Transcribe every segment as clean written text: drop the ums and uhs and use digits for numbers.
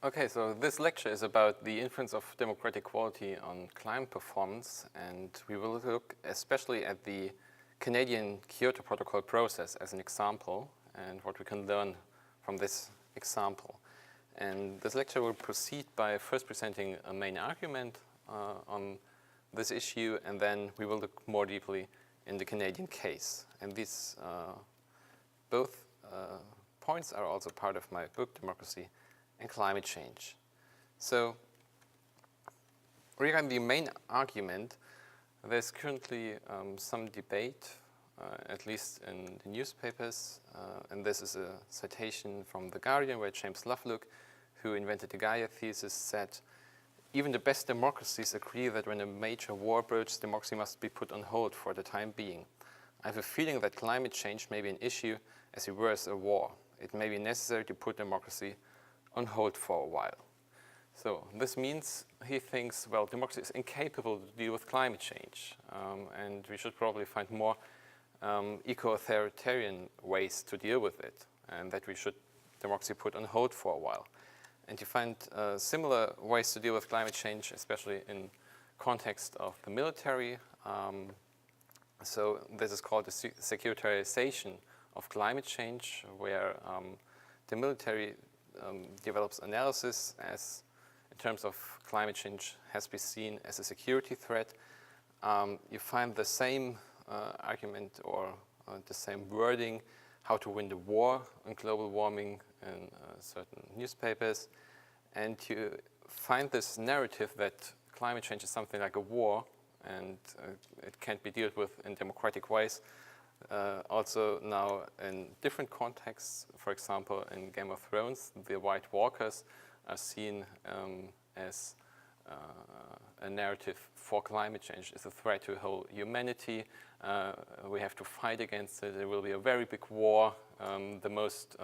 Okay, so this lecture is about the influence of democratic quality on climate performance, and we will look especially at the Canadian Kyoto Protocol process as an example and what we can learn from this example. And this lecture will proceed by first presenting a main argument on this issue, and then we will look more deeply in the Canadian case. And these both points are also part of my book, Democracy and Climate Change. So regarding the main argument, there's currently some debate, at least in the newspapers, and this is a citation from The Guardian, where James Lovelock, who invented the Gaia thesis, said, "Even the best democracies agree that when a major war breaks, democracy must be put on hold for the time being. I have a feeling that climate change may be an issue as well as a war. It may be necessary to put democracy on hold for a while." So this means he thinks, well, democracy is incapable to deal with climate change, and we should probably find more eco-authoritarian ways to deal with it, and that we should democracy put on hold for a while. And you find similar ways to deal with climate change, especially in context of the military. So this is called the securitarization of climate change, where the military develops analysis as, in terms of climate change, has been seen as a security threat. You find the same argument or the same wording, how to win the war on global warming in certain newspapers. And you find this narrative that climate change is something like a war and it can't be dealt with in democratic ways. Also now in different contexts, for example, in Game of Thrones, the White Walkers are seen as a narrative for climate change. It's a threat to whole humanity. We have to fight against it. There will be a very big war. The most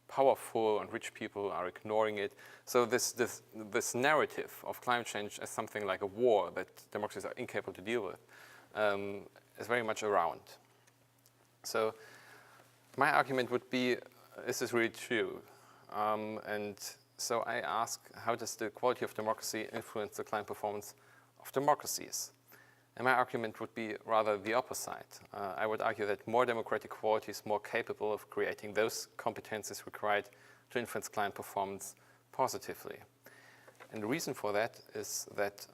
powerful and rich people are ignoring it. So this narrative of climate change as something like a war that democracies are incapable to deal with is very much around. So my argument would be, is this really true? And so I ask, how does the quality of democracy influence the climate performance of democracies? And my argument would be rather the opposite. I would argue that more democratic quality is more capable of creating those competencies required to influence climate performance positively. And the reason for that is that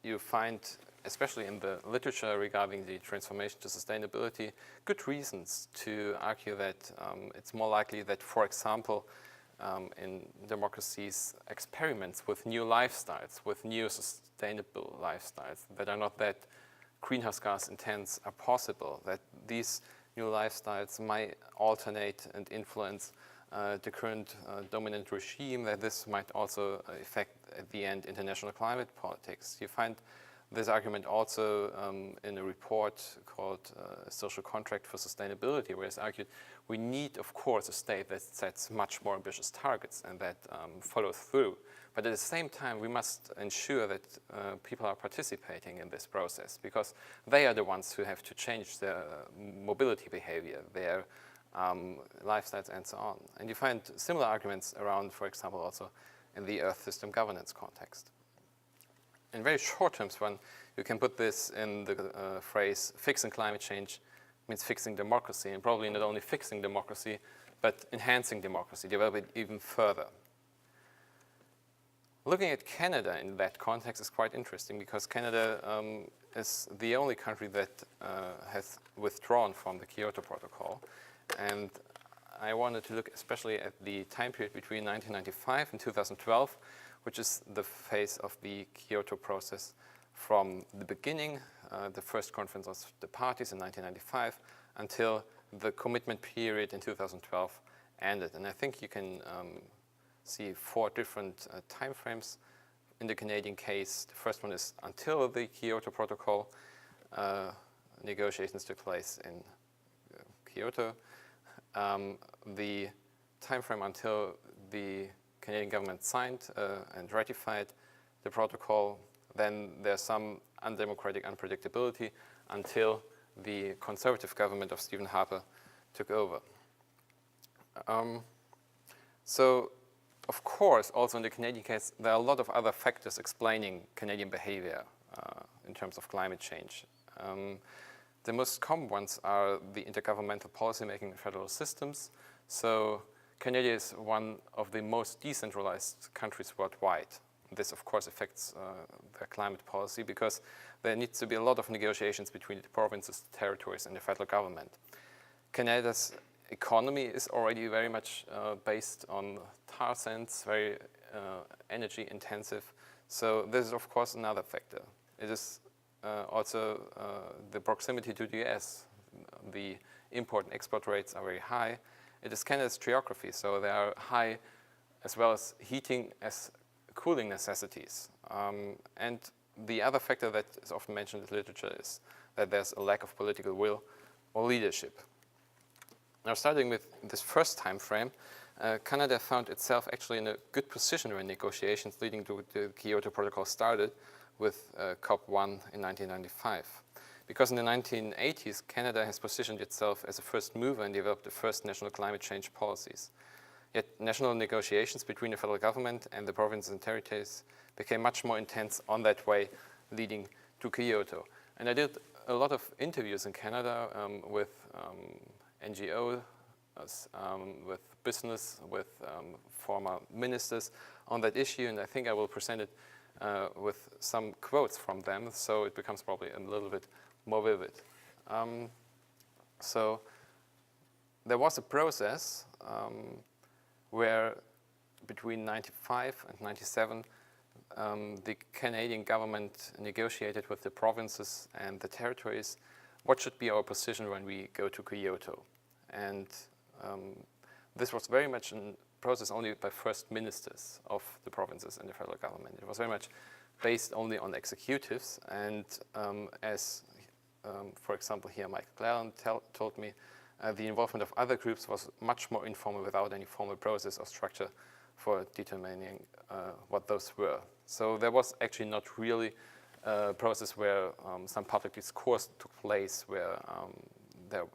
you find, especially in the literature regarding the transformation to sustainability, good reasons to argue that it's more likely that, for example, in democracies, experiments with new lifestyles, with new sustainable lifestyles that are not that greenhouse gas intense are possible, that these new lifestyles might alternate and influence the current dominant regime, that this might also affect, at the end, international climate politics. You find this argument also in a report called Social Contract for Sustainability, where it's argued we need, of course, a state that sets much more ambitious targets and that follows through. But at the same time, we must ensure that people are participating in this process, because they are the ones who have to change their mobility behavior, their lifestyles, and so on. And you find similar arguments around, for example, also in the Earth system governance context. In very short terms, one, you can put this in the phrase fixing climate change means fixing democracy, and probably not only fixing democracy, but enhancing democracy, develop it even further. Looking at Canada in that context is quite interesting, because Canada is the only country that has withdrawn from the Kyoto Protocol. And I wanted to look especially at the time period between 1995 and 2012, which is the phase of the Kyoto process from the beginning, the first conference of the parties in 1995, until the commitment period in 2012 ended. And I think you can see 4 different time frames in the Canadian case. The first one is until the Kyoto Protocol negotiations took place in Kyoto. The time frame until the Canadian government signed and ratified the protocol. Then there's some undemocratic unpredictability until the conservative government of Stephen Harper took over. So of course, also in the Canadian case, there are a lot of other factors explaining Canadian behavior in terms of climate change. The most common ones are the intergovernmental policymaking in federal systems. So Canada is one of the most decentralized countries worldwide. This, of course, affects their climate policy because there needs to be a lot of negotiations between the provinces, the territories, and the federal government. Canada's economy is already very much based on tar sands, very energy intensive. So this is, of course, another factor. It is also the proximity to the US. The import and export rates are very high. It is Canada's geography, so there are high as well as heating as cooling necessities. And the other factor that is often mentioned in literature is that there's a lack of political will or leadership. Now, starting with this first time frame, Canada found itself actually in a good position when negotiations leading to the Kyoto Protocol started with COP1 in 1995. Because in the 1980s, Canada has positioned itself as a first mover and developed the first national climate change policies. Yet national negotiations between the federal government and the provinces and territories became much more intense on that way, leading to Kyoto. And I did a lot of interviews in Canada with NGOs, with business, with former ministers on that issue, and I think I will present it with some quotes from them, so it becomes probably a little bit more vivid. So there was a process where between 95 and 97, the Canadian government negotiated with the provinces and the territories what should be our position when we go to Kyoto. And this was very much a process only by first ministers of the provinces and the federal government. It was very much based only on executives, and for example, here Mike Cleland told me, the involvement of other groups was much more informal without any formal process or structure for determining what those were. So there was actually not really a process where some public discourse took place, where there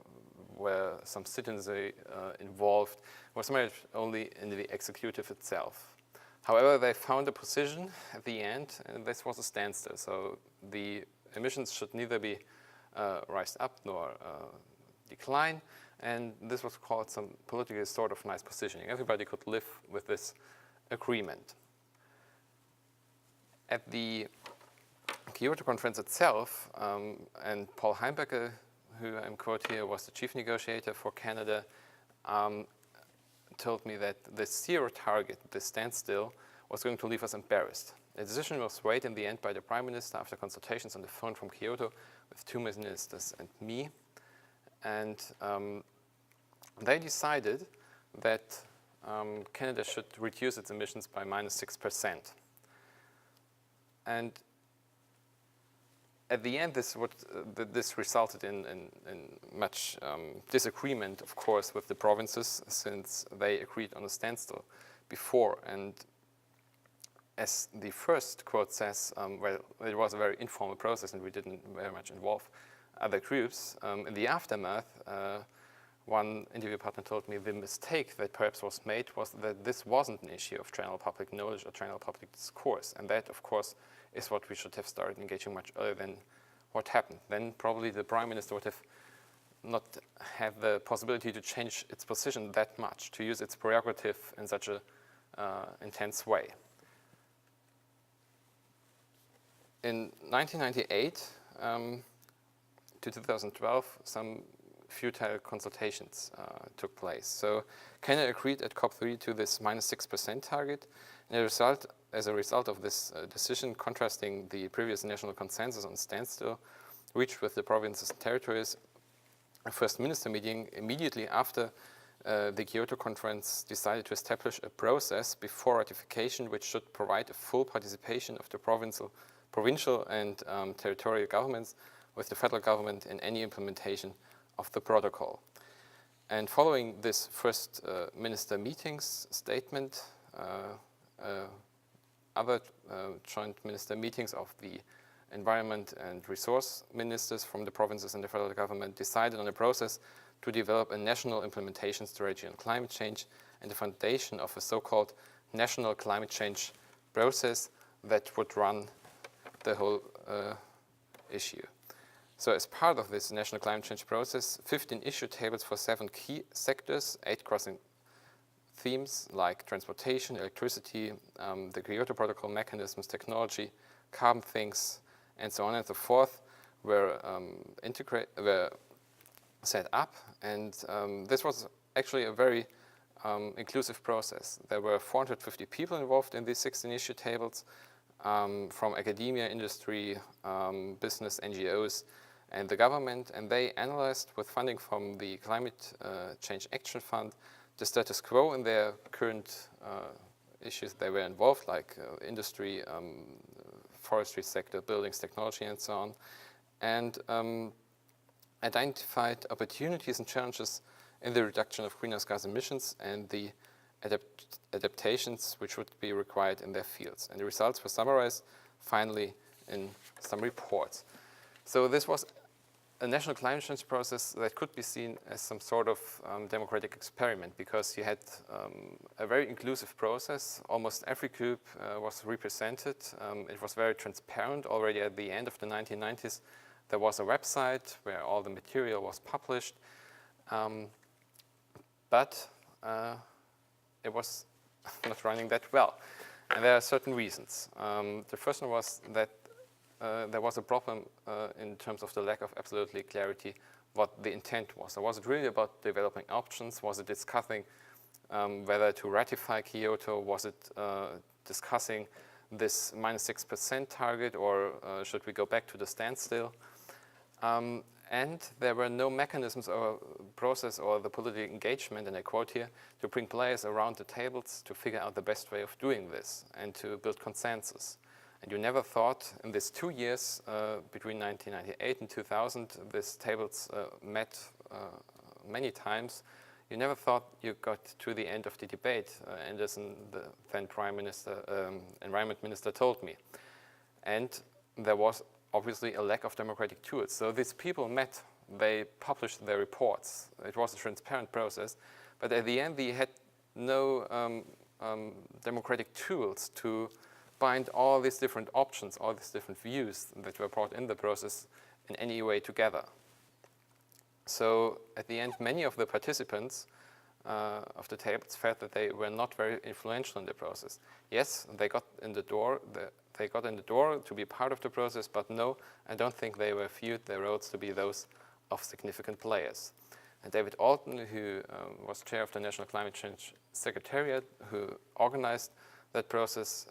were some citizenry involved. It was very much only in the executive itself. However, they found a position at the end, and this was a standstill. So the emissions should neither be rise up nor decline, and this was called some politically sort of nice positioning. Everybody could live with this agreement. At the Kyoto conference itself, and Paul Heimberger, who I'm quoting here, was the chief negotiator for Canada, told me that the zero target, the standstill, was going to leave us embarrassed. The decision was made in the end by the Prime Minister after consultations on the phone from Kyoto with 2 ministers and me. And they decided that Canada should reduce its emissions by -6%. And at the end, this resulted in much disagreement, of course, with the provinces, since they agreed on a standstill before. And as the first quote says, well, it was a very informal process and we didn't very much involve other groups. In the aftermath, one interview partner told me the mistake that perhaps was made was that this wasn't an issue of general public knowledge or general public discourse. And that, of course, is what we should have started engaging much earlier than what happened. Then probably the Prime Minister would have not had the possibility to change its position that much, to use its prerogative in such a intense way. In 1998 to 2012, some futile consultations took place. So Canada agreed at COP3 to this -6% target, and as a result of this decision, contrasting the previous national consensus on standstill reached with the provinces and territories, a first minister meeting immediately after the Kyoto conference decided to establish a process before ratification which should provide a full participation of the provincial and territorial governments with the federal government in any implementation of the protocol. And following this first minister meetings statement, other joint minister meetings of the environment and resource ministers from the provinces and the federal government decided on a process to develop a national implementation strategy on climate change and the foundation of a so-called national climate change process that would run the whole issue. So as part of this national climate change process, 15 issue tables for 7 key sectors, 8 crossing themes like transportation, electricity, the Kyoto Protocol mechanisms, technology, carbon sinks, and so on and so forth, were set up. And this was actually a very inclusive process. There were 450 people involved in these 16 issue tables, from academia, industry, business, NGOs, and the government, and they analyzed, with funding from the Climate Change Action Fund, the status quo in their current issues they were involved, like industry, forestry sector, buildings, technology, and so on, and identified opportunities and challenges in the reduction of greenhouse gas emissions and the adaptations which would be required in their fields. And the results were summarized finally in some reports. So this was a national climate change process that could be seen as some sort of democratic experiment, because you had a very inclusive process. Almost every group was represented. It was very transparent. Already at the end of the 1990s, there was a website where all the material was published. But it was not running that well. And there are certain reasons. The first one was that there was a problem in terms of the lack of absolutely clarity what the intent was. So was it really about developing options? Was it discussing whether to ratify Kyoto? Was it discussing this -6% target, or should we go back to the standstill? And there were no mechanisms or process or the political engagement, and I quote here, to bring players around the tables to figure out the best way of doing this and to build consensus. And you never thought in these 2 years between 1998 and 2000, these tables met many times. You never thought you got to the end of the debate. Anderson, the then Prime Minister, Environment Minister, told me. And there was obviously a lack of democratic tools. So these people met, they published their reports. It was a transparent process, but at the end they had no democratic tools to bind all these different options, all these different views that were brought in the process in any way together. So at the end, many of the participants of the tables felt that they were not very influential in the process. Yes, they got in the door. They got in the door to be part of the process, but no, I don't think they were viewed their roles to be those of significant players. And David Alton, who was chair of the National Climate Change Secretariat, who organized that process,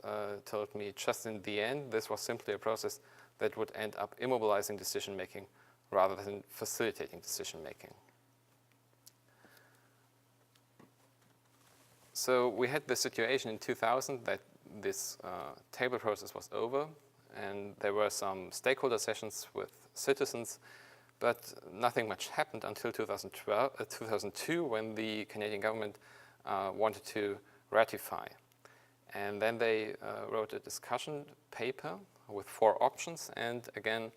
told me just in the end, this was simply a process that would end up immobilizing decision-making rather than facilitating decision-making. So we had the situation in 2000 that this table process was over, and there were some stakeholder sessions with citizens, but nothing much happened until 2002, when the Canadian government wanted to ratify. And then they wrote a discussion paper with 4 options, and again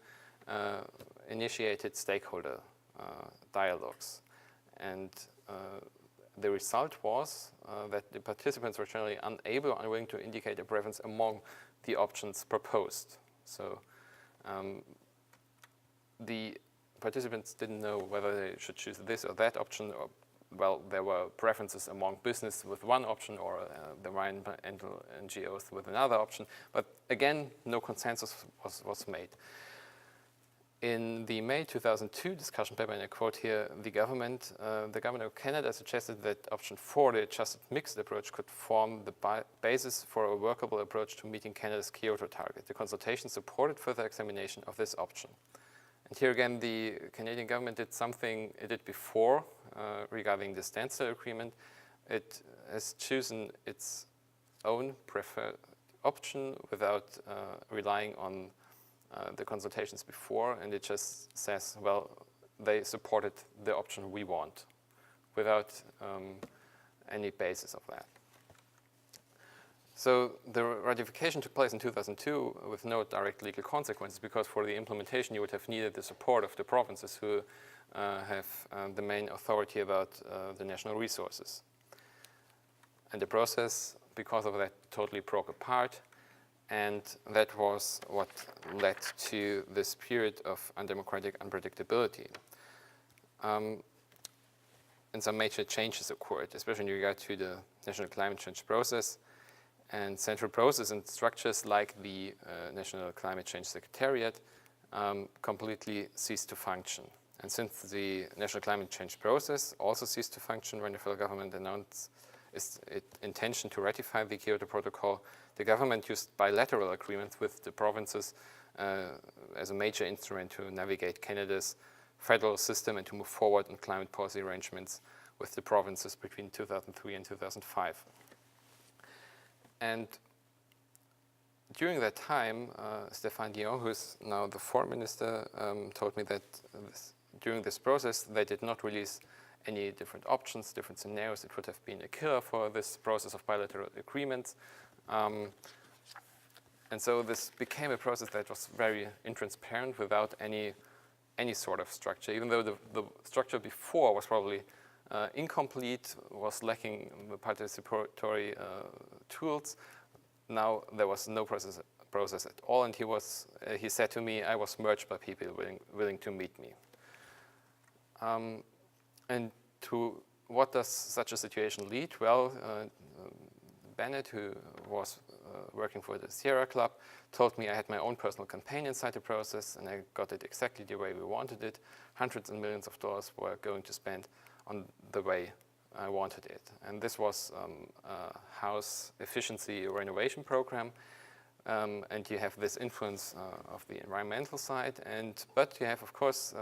initiated stakeholder dialogues. And the result was that the participants were generally unable or unwilling to indicate a preference among the options proposed. So the participants didn't know whether they should choose this or that option, or, well, there were preferences among business with one option or the environmental NGOs with another option. But again, no consensus was made. In the May 2002 discussion paper, and I quote here, the government of Canada suggested that option 4, the adjusted mixed approach, could form the basis for a workable approach to meeting Canada's Kyoto target. The consultation supported further examination of this option. And here again, the Canadian government did something it did before regarding the standstill agreement. It has chosen its own preferred option without relying on the consultations before, and it just says, well, they supported the option we want without any basis of that. So the ratification took place in 2002 with no direct legal consequences, because for the implementation you would have needed the support of the provinces, who have the main authority about the national resources. And the process because of that, totally broke apart. And that was what led to this period of undemocratic unpredictability. And some major changes occurred, especially in regard to the national climate change process. And central process and structures like the National Climate Change Secretariat completely ceased to function. And since the national climate change process also ceased to function when the federal government announced its intention to ratify the Kyoto Protocol, the government used bilateral agreements with the provinces as a major instrument to navigate Canada's federal system and to move forward on climate policy arrangements with the provinces between 2003 and 2005. And during that time, Stéphane Dion, who is now the foreign minister, told me that during this process, they did not release any different options, different scenarios. It would have been a killer for this process of bilateral agreements. And so this became a process that was very intransparent without any sort of structure, even though the structure before was probably incomplete, was lacking the participatory tools. Now there was no process at all, and he said to me, I was merged by people willing to meet me. And to what does such a situation lead? Well, Bennett, who was working for the Sierra Club, told me I had my own personal campaign inside the process, and I got it exactly the way we wanted it. Hundreds and millions of dollars were going to spend on the way I wanted it. And this was a house efficiency renovation program. And you have this influence of the environmental side, but you have, of course,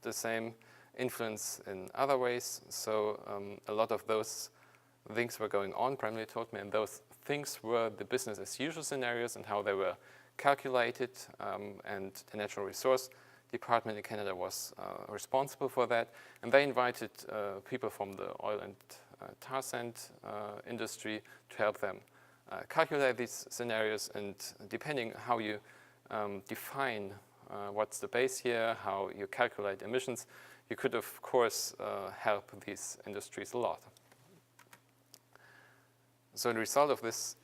the same influence in other ways. So a lot of those things were going on, primarily told me, and those things were the business as usual scenarios and how they were calculated. And the Natural Resource Department in Canada was responsible for that. And they invited people from the oil and tar sand industry to help them calculate these scenarios. And depending how you define what's the base here, how you calculate emissions, you could, of course, help these industries a lot. So the result of this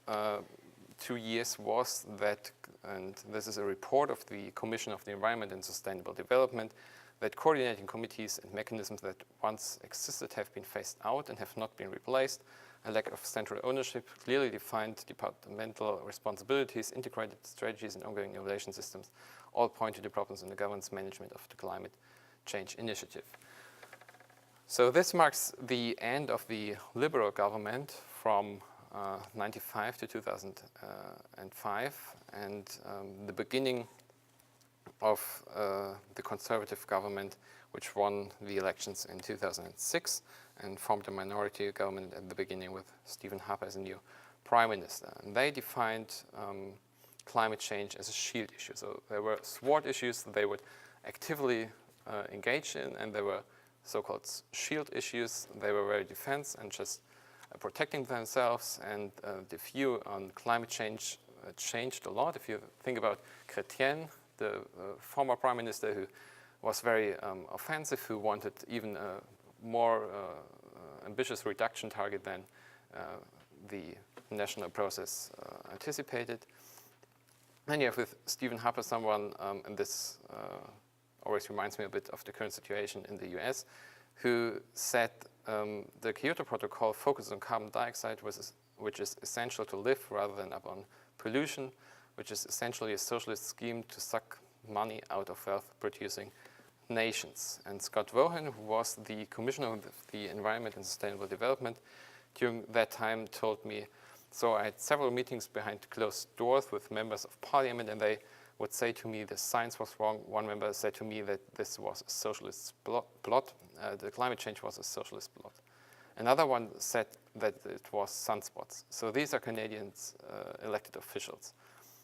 2 years was that, and this is a report of the Commission of the Environment and Sustainable Development, that coordinating committees and mechanisms that once existed have been phased out and have not been replaced. A lack of central ownership, clearly defined departmental responsibilities, integrated strategies, and ongoing innovation systems all point to the problems in the government's management of the climate change initiative. So this marks the end of the Liberal government from 1995 to 2005, and the beginning of the Conservative government, which won the elections in 2006 and formed a minority government at the beginning with Stephen Harper as a new prime minister. And they defined climate change as a shield issue. So there were SWOT issues that they would actively engage in, and there were so-called shield issues. They were very defense and just protecting themselves, and the view on climate change changed a lot. If you think about Chrétien, the former prime minister, who was very offensive, who wanted even a more ambitious reduction target than the national process anticipated. Then you have with Stephen Harper someone, and this always reminds me a bit of the current situation in the US, who said the Kyoto Protocol focuses on carbon dioxide, which is essential to live rather than upon pollution, which is essentially a socialist scheme to suck money out of wealth-producing nations. And Scott Vaughan, who was the Commissioner of the Environment and Sustainable Development during that time, told me, so I had several meetings behind closed doors with members of parliament, and they would say to me the science was wrong. One member said to me that this was a socialist plot. The climate change was a socialist plot. Another one said that it was sunspots. So these are Canadians' elected officials.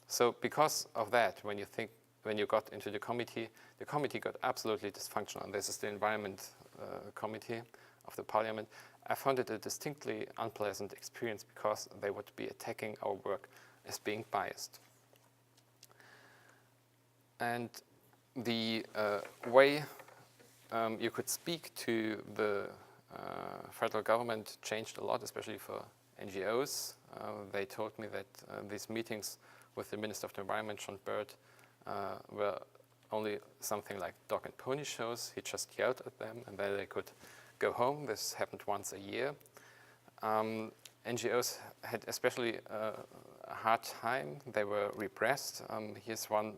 So because of that, when you got into the committee got absolutely dysfunctional. And this is the Environment Committee of the Parliament. I found it a distinctly unpleasant experience because they would be attacking our work as being biased. And the way you could speak to the federal government changed a lot, especially for NGOs. They told me that these meetings with the Minister of the Environment, John Bird, were only something like dog and pony shows. He just yelled at them and then they could go home. This happened once a year. NGOs had especially a hard time. They were repressed. Here's one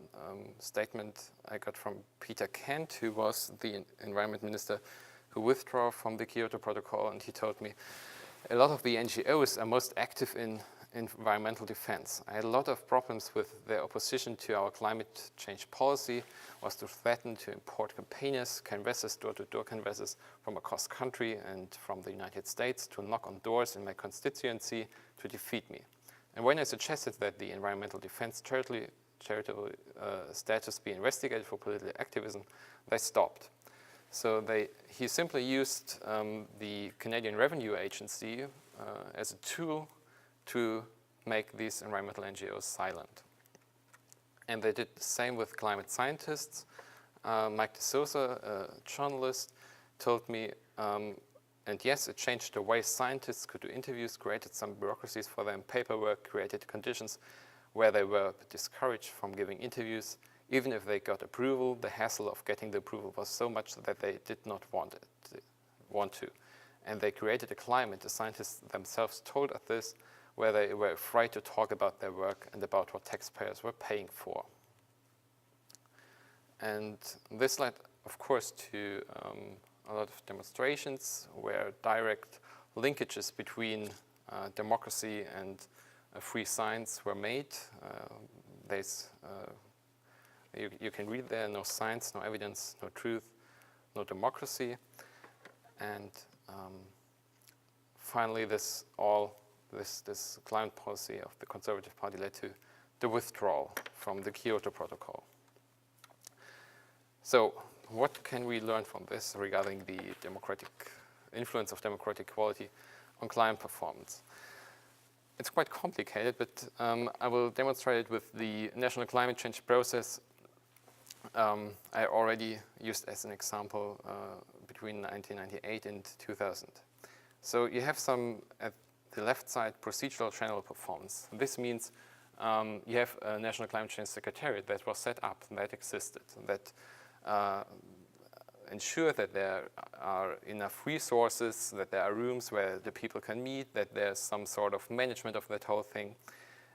statement I got from Peter Kent, who was the environment minister who withdrew from the Kyoto Protocol, and he told me, a lot of the NGOs are most active in environmental defense. I had a lot of problems with their opposition to our climate change policy, was to threaten to import campaigners, canvassers, door-to-door canvassers from across country and from the United States to knock on doors in my constituency to defeat me. And when I suggested that the environmental defense charitable status be investigated for political activism, they stopped. So he simply used the Canadian Revenue Agency as a tool to make these environmental NGOs silent. And they did the same with climate scientists. Mike DeSouza, a journalist, told me, and yes, it changed the way scientists could do interviews, created some bureaucracies for them, paperwork, created conditions where they were discouraged from giving interviews. Even if they got approval, the hassle of getting the approval was so much that they did not want to. And they created a climate, the scientists themselves told us this, where they were afraid to talk about their work and about what taxpayers were paying for. And this led, of course, to a lot of demonstrations where direct linkages between democracy and free science were made. You can read there, no science, no evidence, no truth, no democracy. And finally, this climate policy of the Conservative Party led to the withdrawal from the Kyoto Protocol. So what can we learn from this regarding the influence of democratic equality on climate performance? It's quite complicated, but I will demonstrate it with the national climate change process I already used as an example between 1998 and 2000. So you have some, at the left side, procedural channel performance. This means you have a National Climate Change Secretariat that was set up, that existed, that ensure that there are enough resources, that there are rooms where the people can meet, that there's some sort of management of that whole thing.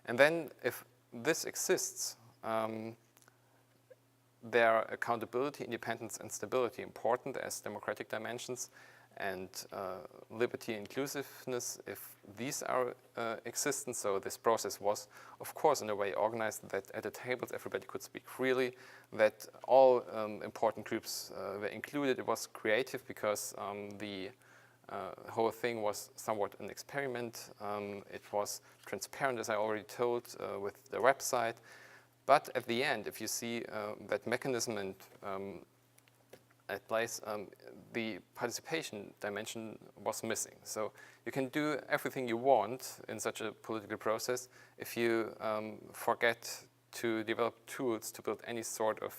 And then if this exists, there are accountability, independence, and stability important as democratic dimensions, and liberty, inclusiveness, if these are existent. So this process was, of course, in a way organized that at the tables everybody could speak freely, that all important groups were included. It was creative because the whole thing was somewhat an experiment. It was transparent, as I already told, with the website. But at the end, if you see that mechanism and at place, the participation dimension was missing. So you can do everything you want in such a political process if you forget to develop tools to build any sort of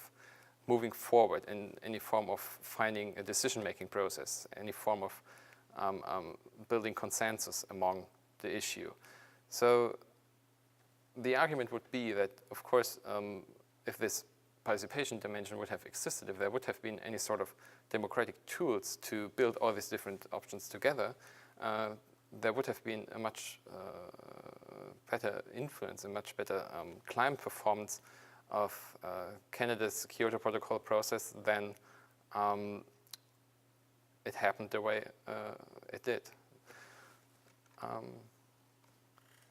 moving forward in any form of finding a decision-making process, any form of building consensus among the issue. So the argument would be that, of course, if this participation dimension would have existed, if there would have been any sort of democratic tools to build all these different options together, there would have been a much better influence, a much better climate performance of Canada's Kyoto Protocol process than it happened the way it did.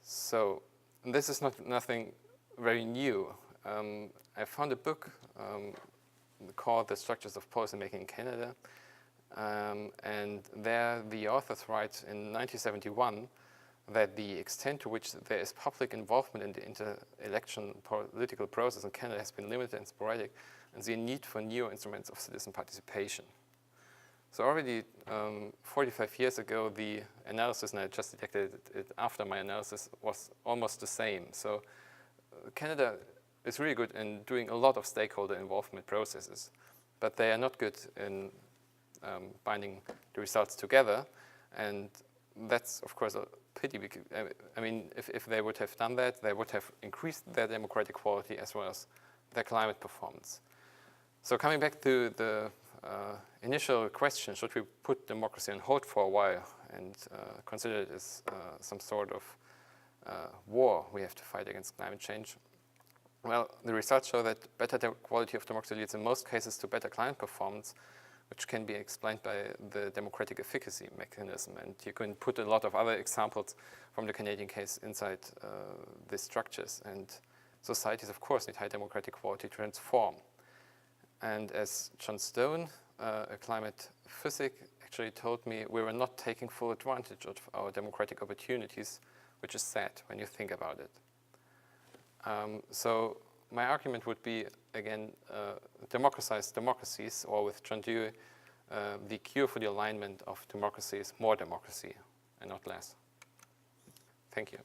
So this is nothing very new. I found a book called The Structures of Policymaking in Canada, and there the authors write in 1971 that the extent to which there is public involvement in the inter-election political process in Canada has been limited and sporadic, and the need for new instruments of citizen participation. So already 45 years ago, the analysis, and I just detected it after my analysis, was almost the same. So Canada is really good in doing a lot of stakeholder involvement processes, but they are not good in binding the results together. And that's, of course, a pity. Because, I mean, if they would have done that, they would have increased their democratic quality as well as their climate performance. So coming back to the initial question, should we put democracy on hold for a while and consider it as some sort of war we have to fight against climate change? Well, the results show that better quality of democracy leads in most cases to better climate performance, which can be explained by the democratic efficacy mechanism. And you can put a lot of other examples from the Canadian case inside these structures. And societies, of course, need high democratic quality to transform. And as John Stone, a climate physicist, actually told me, we were not taking full advantage of our democratic opportunities, which is sad when you think about it. So my argument would be, again, democratized democracies, or with John Dewey, the cure for the alignment of democracy is more democracy and not less. Thank you.